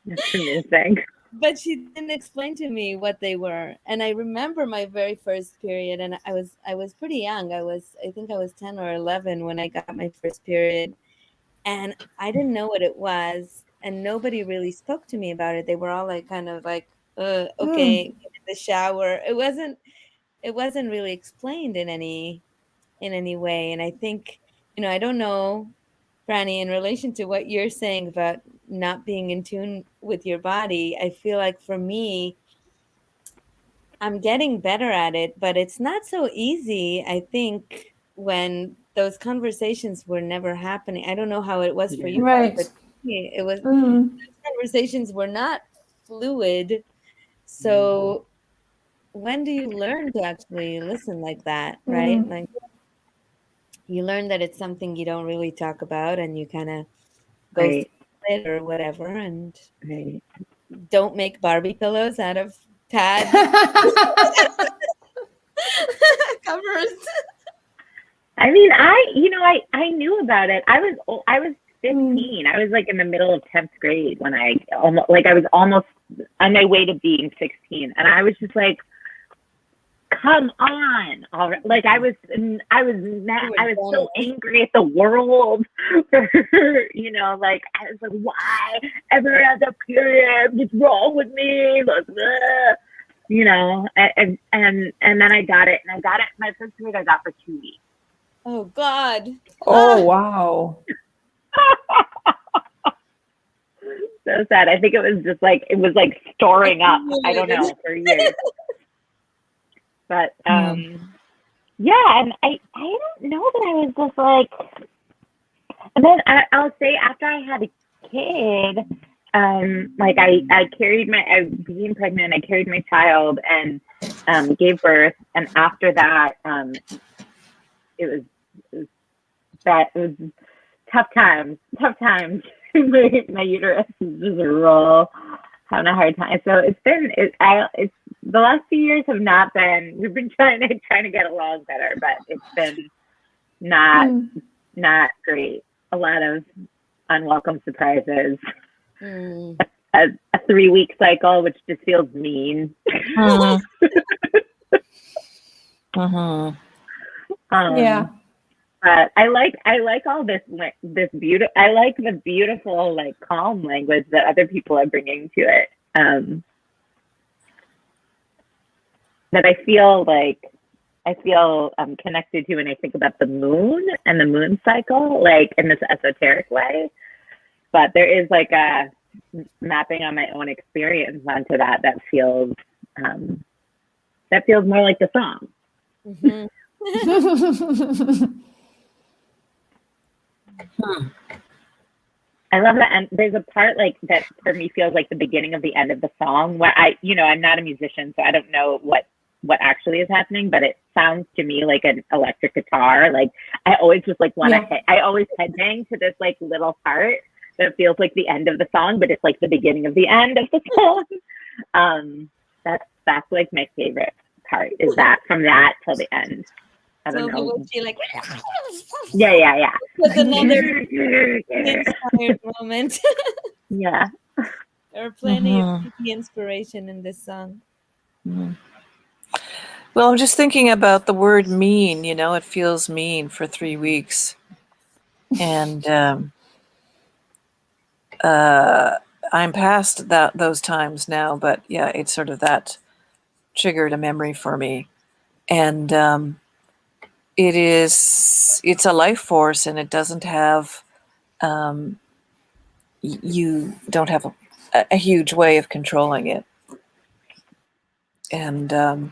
That's amazing. But she didn't explain to me what they were. And I remember my very first period, and I was pretty young. I think I was 10 or 11 when I got my first period. And I didn't know what it was, and nobody really spoke to me about it. They were all like kind of like, okay, in the shower. It wasn't really explained in any way. And I think, I don't know, Franny, in relation to what you're saying about not being in tune with your body, I feel like for me, I'm getting better at it, but it's not so easy, I think, when those conversations were never happening. I don't know how it was for you, Right. but it was, those conversations were not fluid. So when do you learn to actually listen like that, right? Like, you learn that it's something you don't really talk about, and you kind of go through it or whatever, and don't make Barbie pillows out of pad covers. I mean, I knew about it. I was 15. I was like in the middle of 10th grade when I was almost on my way to being 16, and I was just like, come on. Like I was so angry at the world for, like I was like, why ever at the period? What's wrong with me? Like, and then I got it, my first period I got for 2 weeks. Oh God. Oh wow. So sad. I think it was like storing up, I don't know, for years. But yeah, and I don't know that I was just like, and then I'll say after I had a kid, like I became pregnant, I carried my child and gave birth, and after that, it was tough times. My uterus is just raw, having a hard time. So it's the last few years have not been. We've been trying to get along better, but it's been not great. A lot of unwelcome surprises. A 3-week cycle, which just feels mean. Yeah. But I like all this beautiful. I like the beautiful, like, calm language that other people are bringing to it. That I feel connected to when I think about the moon and the moon cycle, like in this esoteric way. But there is like a mapping on my own experience onto that feels more like the song. I love that, and there's a part like that for me feels like the beginning of the end of the song where I'm not a musician, so I don't know what actually is happening, but it sounds to me like an electric guitar. Like I always just like want to I always headbang to this like little part that feels like the end of the song, but it's like the beginning of the end of the song. That's like my favorite part, is that from that till the end. I don't know. Like, yeah. With another inspired moment. Yeah. There are plenty of inspiration in this song. Well, I'm just thinking about the word mean, it feels mean for 3 weeks. And I'm past those times now, but yeah, it's sort of that triggered a memory for me. And it's a life force, and it doesn't have, you don't have a huge way of controlling it. And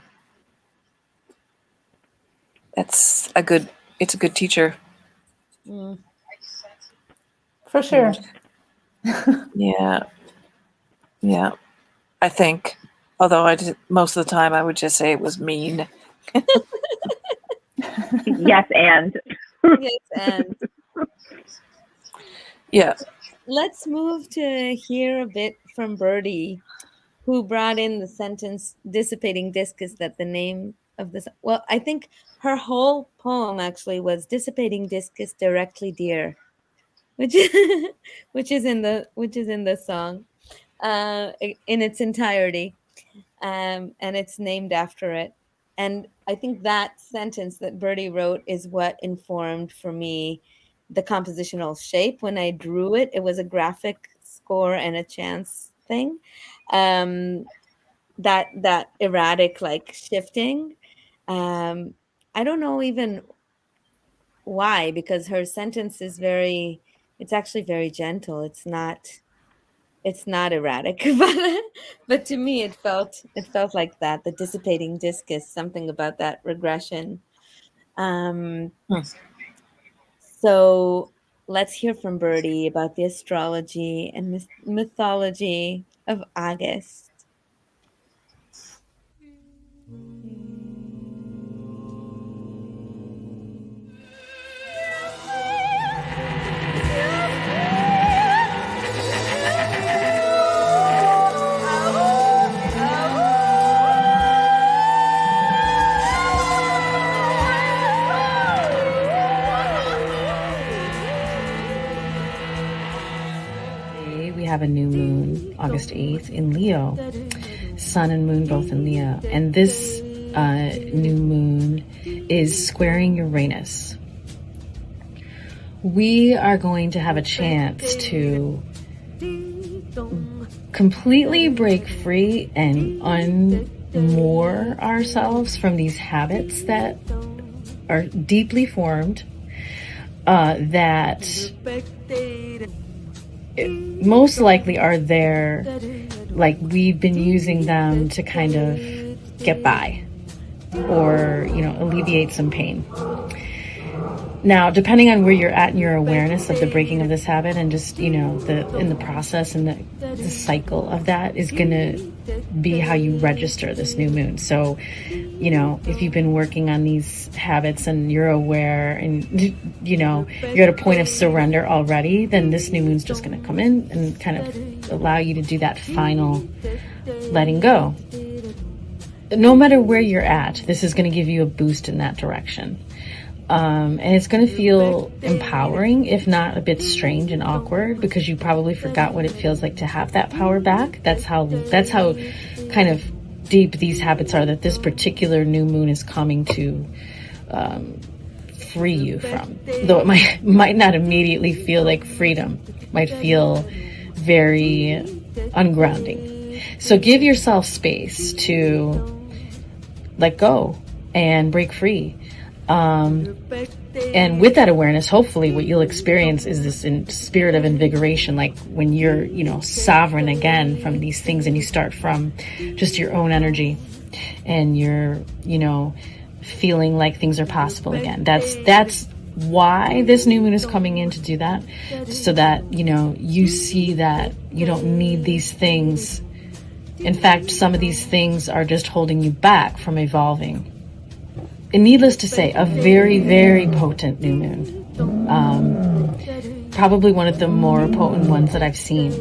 it's a good teacher. For sure. Yeah. I think, although most of the time I would just say it was mean. Yes, and. Yes, and. Yeah. Let's move to hear a bit from Birdie, who brought in the sentence "dissipating discus," that the name of this. Well, I think her whole poem actually was "dissipating discus directly dear," which is in the song in its entirety, and it's named after it. And I think that sentence that Birdie wrote is what informed for me the compositional shape. When I drew it, it was a graphic score and a chance thing. That erratic, like, shifting. I don't know even why, because her sentence is it's actually very gentle. It's not erratic, but to me it felt like that, the dissipating discus, something about that regression. So let's hear from Birdie about the astrology and mythology of August. We have a new moon, August 8th, in Leo. Sun and moon both in Leo. And this new moon is squaring Uranus. We are going to have a chance to completely break free and unmoor ourselves from these habits that are deeply formed, that most likely are there, like we've been using them to kind of get by or, alleviate some pain. Now, depending on where you're at in your awareness of the breaking of this habit and just, in the process and the cycle of that is going to be how you register this new moon. So, if you've been working on these habits and you're aware and, you're at a point of surrender already, then this new moon's just going to come in and kind of allow you to do that final letting go. No matter where you're at, this is going to give you a boost in that direction. And it's going to feel empowering, if not a bit strange and awkward, because you probably forgot what it feels like to have that power back. That's how kind of deep these habits are that this particular new moon is coming to free you from. Though it might not immediately feel like freedom, might feel very ungrounding. So give yourself space to let go and break free. And with that awareness, hopefully what you'll experience is this spirit of invigoration, like when you're, sovereign again from these things and you start from just your own energy and you're, feeling like things are possible again. That's why this new moon is coming in to do that, so that, you see that you don't need these things. In fact, some of these things are just holding you back from evolving. And needless to say, a very, very potent new moon. Probably one of the more potent ones that I've seen,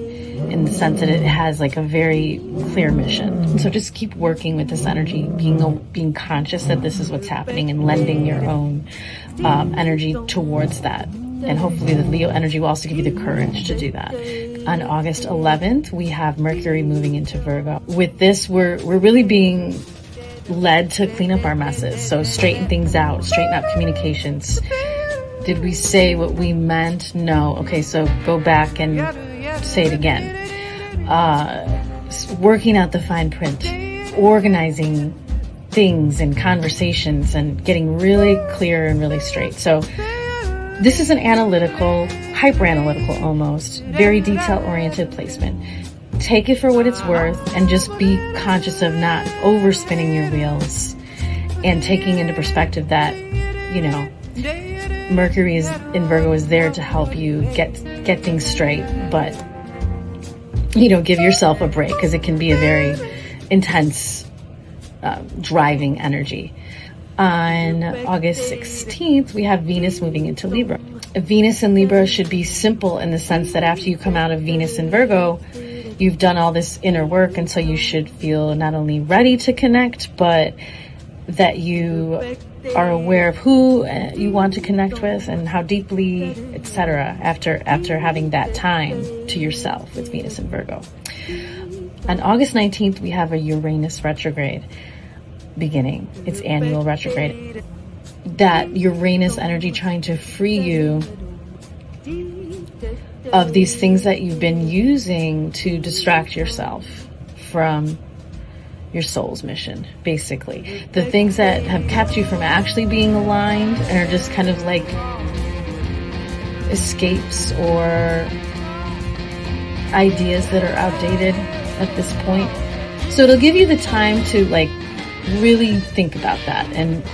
in the sense that it has like a very clear mission. So just keep working with this energy, being conscious that this is what's happening and lending your own energy towards that. And hopefully the Leo energy will also give you the courage to do that. On August 11th, we have Mercury moving into Virgo. With this, we're really being led to clean up our messes. So straighten things out, straighten out communications. Did we say what we meant? No. Okay, so go back and say it again. Working out the fine print, organizing things and conversations and getting really clear and really straight. So this is an analytical, hyper-analytical almost, very detail-oriented placement. Take it for what it's worth and just be conscious of not overspinning your wheels and taking into perspective that, you know, Mercury is in Virgo is there to help you get things straight, but, you know, give yourself a break because it can be a very intense, driving energy. On August 16th, we have Venus moving into Libra. Venus in Libra should be simple in the sense that after you come out of Venus in Virgo, you've done all this inner work, and so you should feel not only ready to connect, but that you are aware of who you want to connect with and how deeply, etc. After having that time to yourself with Venus in Virgo. On August 19th, we have a Uranus retrograde beginning. It's annual retrograde. That Uranus energy trying to free you of these things that you've been using to distract yourself from your soul's mission, basically. The things that have kept you from actually being aligned and are just kind of like escapes or ideas that are outdated at this point. So it'll give you the time to like really think about that and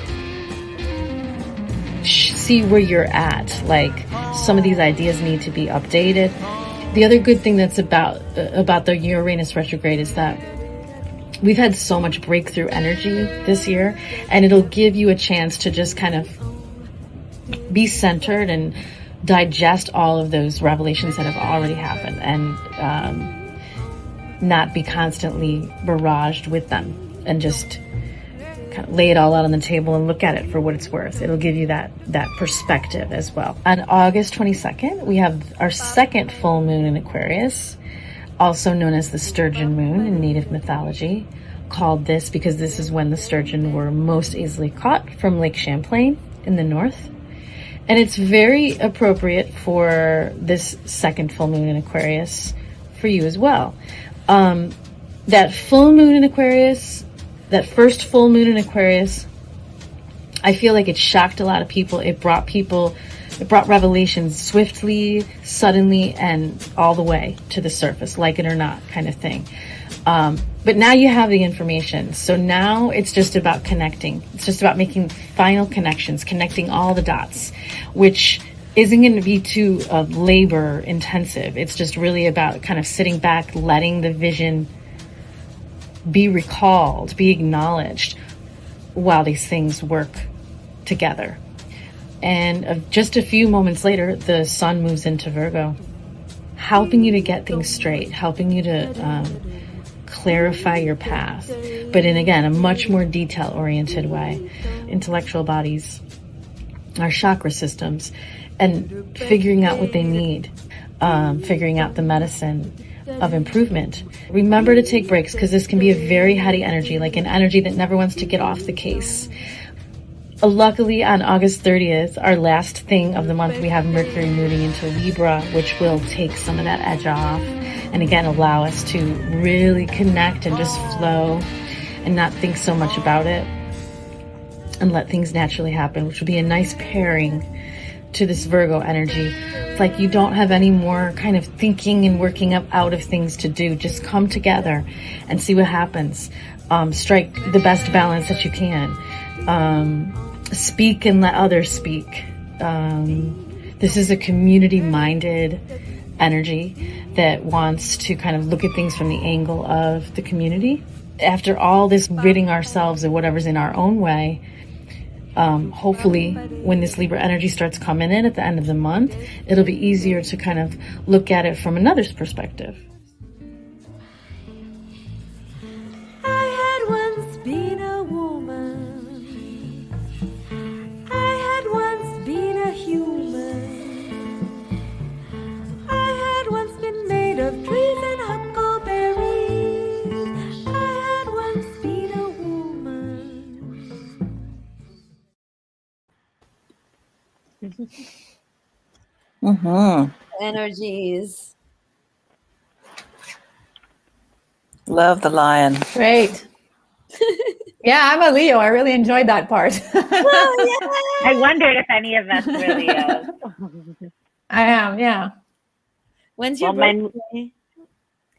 see where you're at. Like, some of these ideas need to be updated. The other good thing that's about the Uranus retrograde is that we've had so much breakthrough energy this year, and it'll give you a chance to just kind of be centered and digest all of those revelations that have already happened, and not be constantly barraged with them, and just kind of lay it all out on the table and look at it for what it's worth. It'll give you that perspective as well. On August 22nd, we have our second full moon in Aquarius, also known as the sturgeon moon in native mythology, called this because this is when the sturgeon were most easily caught from Lake Champlain in the north. And it's very appropriate for this second full moon in Aquarius for you as well. That full moon in Aquarius, that first full moon in Aquarius, I feel like it shocked a lot of people. It brought revelations swiftly, suddenly, and all the way to the surface, like it or not kind of thing. But now you have the information. So now it's just about connecting. It's just about making final connections, connecting all the dots, which isn't going to be too labor intensive. It's just really about kind of sitting back, letting the vision be recalled, be acknowledged while these things work together. And just a few moments later, the sun moves into Virgo, helping you to get things straight, helping you to clarify your path, but in, again, a much more detail-oriented way. Intellectual bodies, our chakra systems, and figuring out what they need, figuring out the medicine of improvement. Remember to take breaks, because this can be a very heady energy, like an energy that never wants to get off the case. Luckily, on August 30th, our last thing of the month, we have Mercury moving into Libra, which will take some of that edge off and again allow us to really connect and just flow and not think so much about it and let things naturally happen, which will be a nice pairing to this Virgo energy. It's like you don't have any more kind of thinking and working up out of things to do. Just come together and see what happens. Strike the best balance that you can. Speak and let others speak. This is a community-minded energy that wants to kind of look at things from the angle of the community. After all this ridding ourselves of whatever's in our own way, hopefully when this Libra energy starts coming in at the end of the month, it'll be easier to kind of look at it from another's perspective. Mm-hmm. Energies. Love the lion. Great. Yeah, I'm a Leo. I really enjoyed that part. I wondered if any of us were Leos. I am, yeah. When's your Well, birthday?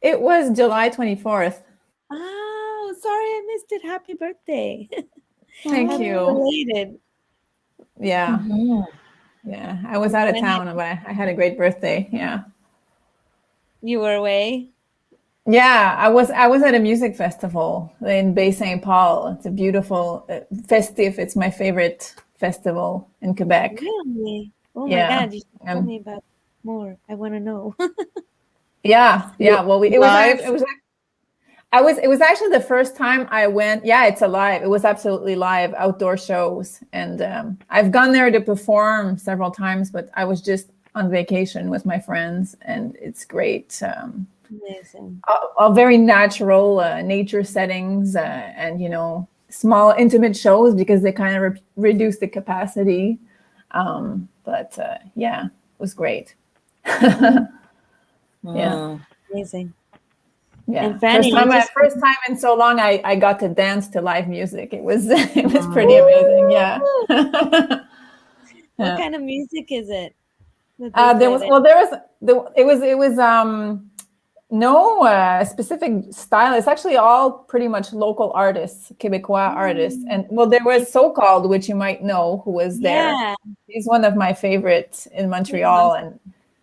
It was July 24th. Oh, sorry, I missed it. Happy birthday. Thank Happy you. belated. Yeah. Mhm. Yeah. I was out of town, but I had a great birthday. Yeah. You were away? Yeah, I was at a music festival in Bay St. Paul. It's a beautiful festive. It's my favorite festival in Quebec. Really? Oh my Yeah. God, you should tell me about more. I want to know. Yeah. Well, it Live? was actually the first time I went. Yeah, it's alive. It was absolutely live, outdoor shows, and I've gone there to perform several times, but I was just on vacation with my friends, and it's great. Amazing. All very natural nature settings, and small intimate shows because they kind of reduce the capacity. But yeah, it was great. Yeah. Amazing. Yeah. And Fanny, First time in so long I got to dance to live music. It was pretty amazing. Yeah. What kind of music is it? It was no specific style. It's actually all pretty much local artists, Quebecois artists. And there was So-Called, which you might know, who was there. Yeah. He's one of my favorites in Montreal, and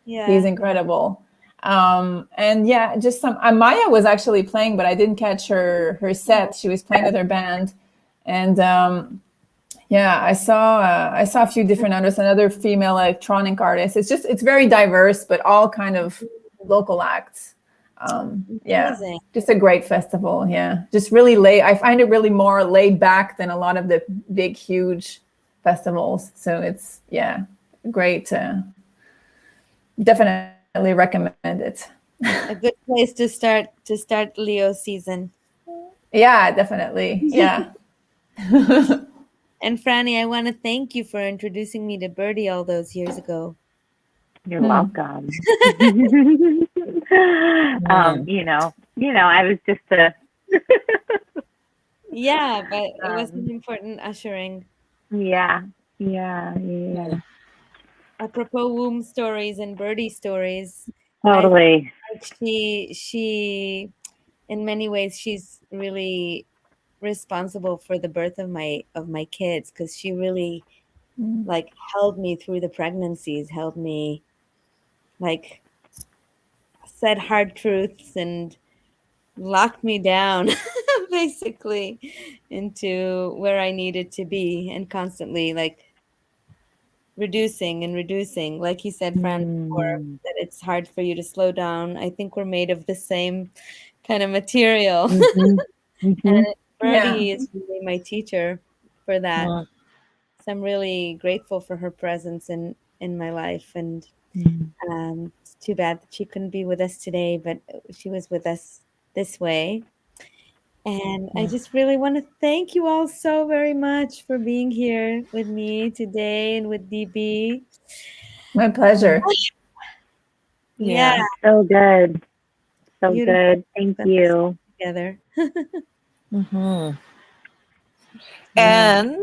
he's incredible. And yeah, just some. Maya was actually playing, but I didn't catch her set. She was playing with her band, and yeah, I saw a few different artists, another female electronic artist. It's very diverse, but all kind of local acts. Yeah, just a great festival. Yeah, just really I find it really more laid back than a lot of the big, huge festivals. So it's great. Definitely recommend it. A good place to start Leo season. Yeah, definitely. Yeah. And Franny, I want to thank you for introducing me to Birdie all those years ago. You're welcome. I was just yeah, but it was an important ushering. Yeah. Apropos womb stories and birdie stories. Totally. She in many ways she's really responsible for the birth of my kids, because she really held me through the pregnancies, held me said hard truths and locked me down basically into where I needed to be, and constantly reducing, like you said, Fran, before, that it's hard for you to slow down. I think we're made of the same kind of material. And Birdie is really my teacher for that. So I'm really grateful for her presence in my life, and it's too bad that she couldn't be with us today, but she was with us this way. And I just really want to thank you all so very much for being here with me today and with DB. My pleasure. Yeah. So good. So Beautiful. good. Thank you. Together. And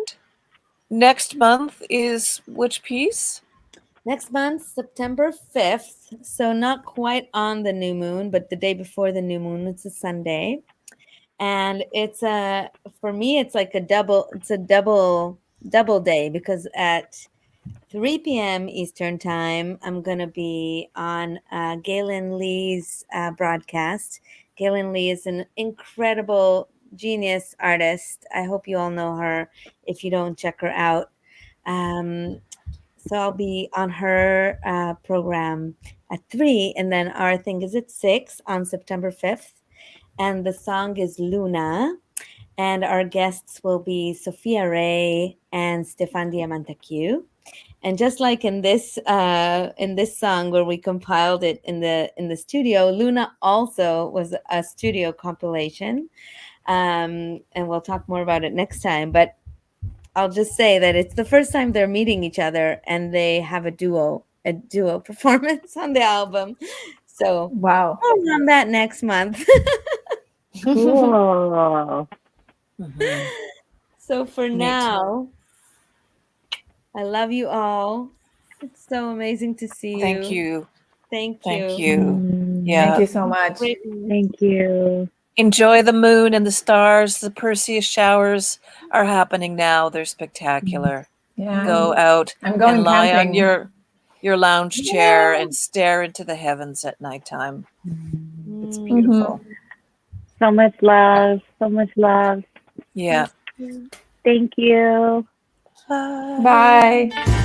next month is which piece? Next month, September 5th. So not quite on the new moon, but the day before the new moon. It's a Sunday. And it's for me, it's like a double day, because at 3 p.m. Eastern time, I'm going to be on Galen Lee's broadcast. Galen Lee is an incredible genius artist. I hope you all know her. If you don't, check her out. So I'll be on her program at 3, and then our thing is at 6 on September 5th. And the song is Luna. And our guests will be Sophia Ray and Stefan Diamantacue. And just like in this song where we compiled it in the studio, Luna also was a studio compilation. And we'll talk more about it next time. But I'll just say that it's the first time they're meeting each other, and they have a duo performance on the album. So wow, more on that next month. Cool. So for now, I love you all. It's so amazing to see you. Thank you. Thank Thank you. you. Yeah. Thank you so much. Thank you. Enjoy the moon and the stars. The Perseus showers are happening now. They're spectacular. Yeah. Go out I'm going and lie camping. on your lounge chair and stare into the heavens at nighttime. It's beautiful. So much love. So much love. Yeah. Thank you. Bye. Bye.